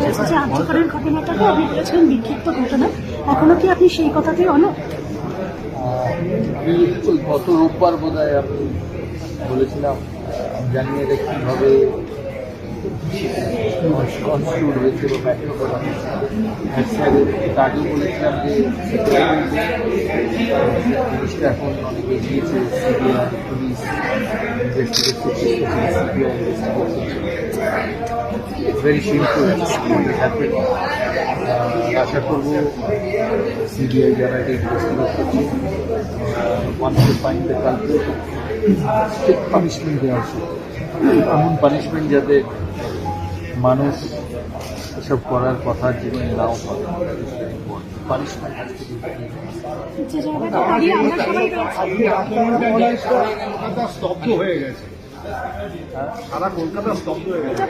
হয়েছে যে আর্যকরের ঘটনাটাকে আপনি বলেছিলেন বিক্ষিপ্ত ঘটনা, এখনো কি আপনি সেই কথাতেই অনড়? আমি ওই গত রোববার বোধ হয় আমি বলেছিলাম, আমি জানি না এটা কীভাবে কনস্টিটিউট হয়েছে বা ব্যাখ্যা করা হয়েছে। তার আগেও বলেছিলাম যে জিনিসটা এখন অনেক এগিয়েছে, CBI police investigation, CBI it's very simple happen. আশা করব সিবিআই যারা এটা ইনভেস্টিগেট করছে wants to find the culprit ঠিক পানিশমেন্ট দেওয়া উচিত, এমন পানিশমেন্ট যাতে মানুষ এসব করার কথা জীবনে নাও করে। পানিশমেন্ট যে জায়গাটা দাঁড়িয়ে আমরা সবাই রয়েছি, কলকাতা স্তব্ধ হয়ে গেছে, সারা কলকাতা স্তব্ধ হয়ে গেছে।